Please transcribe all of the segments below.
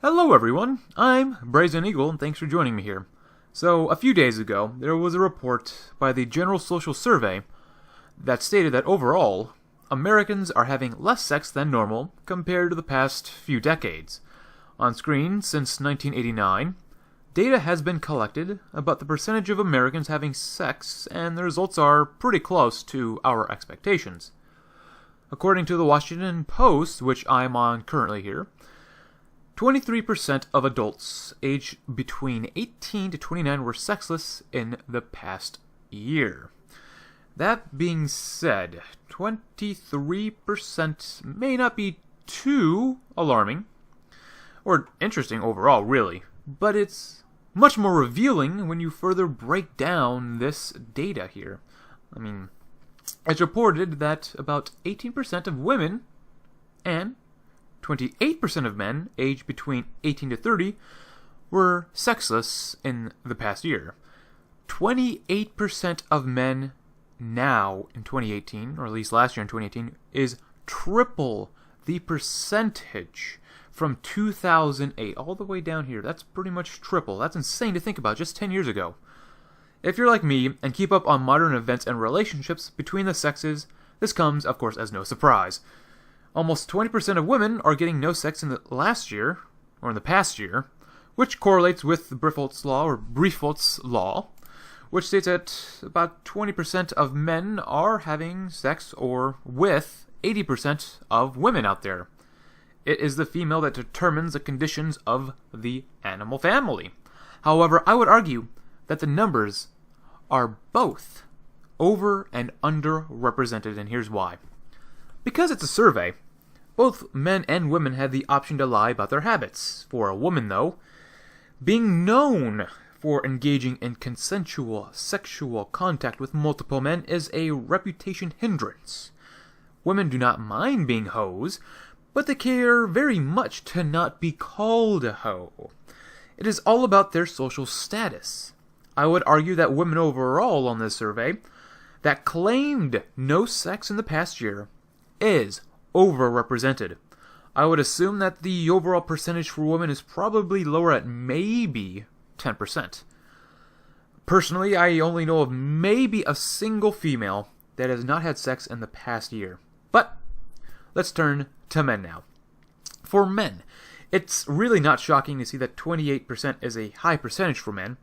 Hello everyone, I'm Brazen Eagle and thanks for joining me here. So, a few days ago, there was a report by the General Social Survey that stated that overall, Americans are having less sex than normal compared to the past few decades. On screen, since 1989, data has been collected about the percentage of Americans having sex, and the results are pretty close to our expectations. According to the Washington Post, which I'm on currently here, 23% of adults aged between 18 to 29 were sexless in the past year. That being said, 23% may not be too alarming, or interesting overall, really, but it's much more revealing when you further break down this data here. It's reported that about 18% of women and 28% of men aged between 18 to 30 were sexless in the past year. 28% of men now in 2018, or at least last year in 2018, is triple the percentage from 2008 all the way down here. That's pretty much triple. That's insane to think about, just 10 years ago. If you're like me and keep up on modern events and relationships between the sexes, this comes, of course, as no surprise. Almost 20% of women are getting no sex in the last year, or in the past year, which correlates with Brifolt's law, which states that about 20% of men are having sex or with 80% of women out there. It is the female that determines the conditions of the animal family. However, I would argue that the numbers are both over and underrepresented, and here's why. Because it's a survey, both men and women have the option to lie about their habits. For a woman, though, being known for engaging in consensual sexual contact with multiple men is a reputation hindrance. Women do not mind being hoes, but they care very much to not be called a hoe. It is all about their social status. I would argue that women overall on this survey that claimed no sex in the past year is overrepresented. I would assume that the overall percentage for women is probably lower at maybe 10%. Personally, I only know of maybe a single female that has not had sex in the past year. But let's turn to men now. For men, it's really not shocking to see that 28% is a high percentage for men,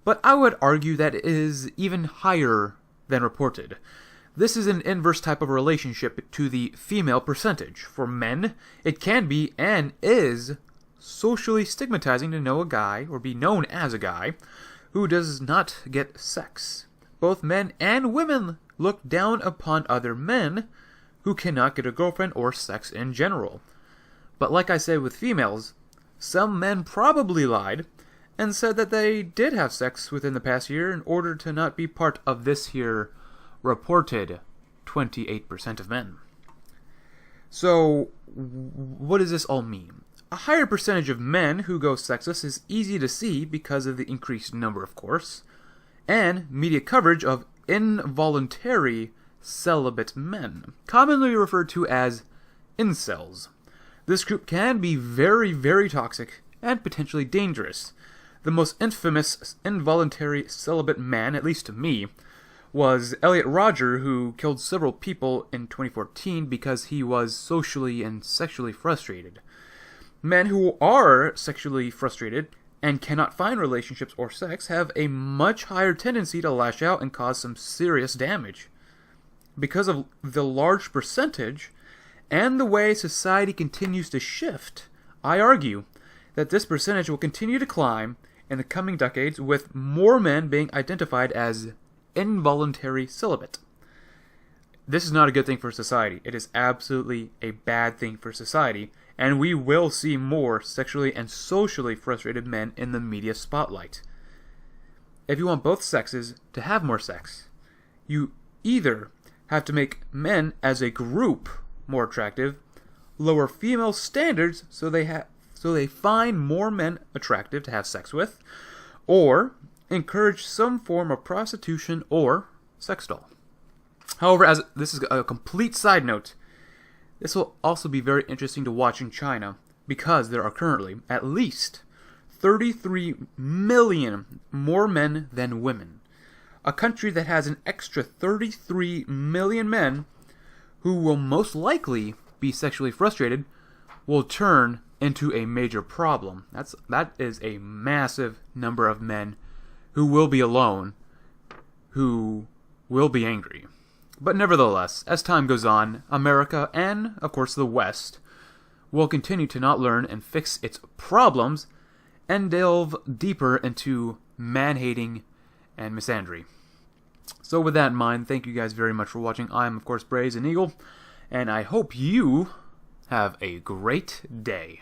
but I would argue that it is even higher than reported. This is an inverse type of relationship to the female percentage. For men, it can be and is socially stigmatizing to know a guy, or be known as a guy, who does not get sex. Both men and women look down upon other men who cannot get a girlfriend or sex in general. But like I said with females, some men probably lied and said that they did have sex within the past year in order to not be part of this here reported 28% of men. So, what does this all mean? A higher percentage of men who go sexless is easy to see because of the increased number, of course, and media coverage of involuntary celibate men, commonly referred to as incels. This group can be very, very toxic and potentially dangerous. The most infamous involuntary celibate man, at least to me, was Elliot Rodger, who killed several people in 2014 because he was socially and sexually frustrated. Men who are sexually frustrated and cannot find relationships or sex have a much higher tendency to lash out and cause some serious damage. Because of the large percentage and the way society continues to shift, I argue that this percentage will continue to climb in the coming decades, with more men being identified as involuntary celibate. This is not a good thing for society. It is absolutely a bad thing for society, and we will see more sexually and socially frustrated men in the media spotlight. If you want both sexes to have more sex, you either have to make men as a group more attractive, lower female standards so they find more men attractive to have sex with, or encourage some form of prostitution or sex doll. However, as this is a complete side note, this will also be very interesting to watch in China, because there are currently at least 33 million more men than women. A country that has an extra 33 million men who will most likely be sexually frustrated will turn into a major problem. That is a massive number of men who will be alone, who will be angry. But nevertheless, as time goes on, America and, of course, the West will continue to not learn and fix its problems and delve deeper into man-hating and misandry. So with that in mind, thank you guys very much for watching. I am, of course, Brazen Eagle, and I hope you have a great day.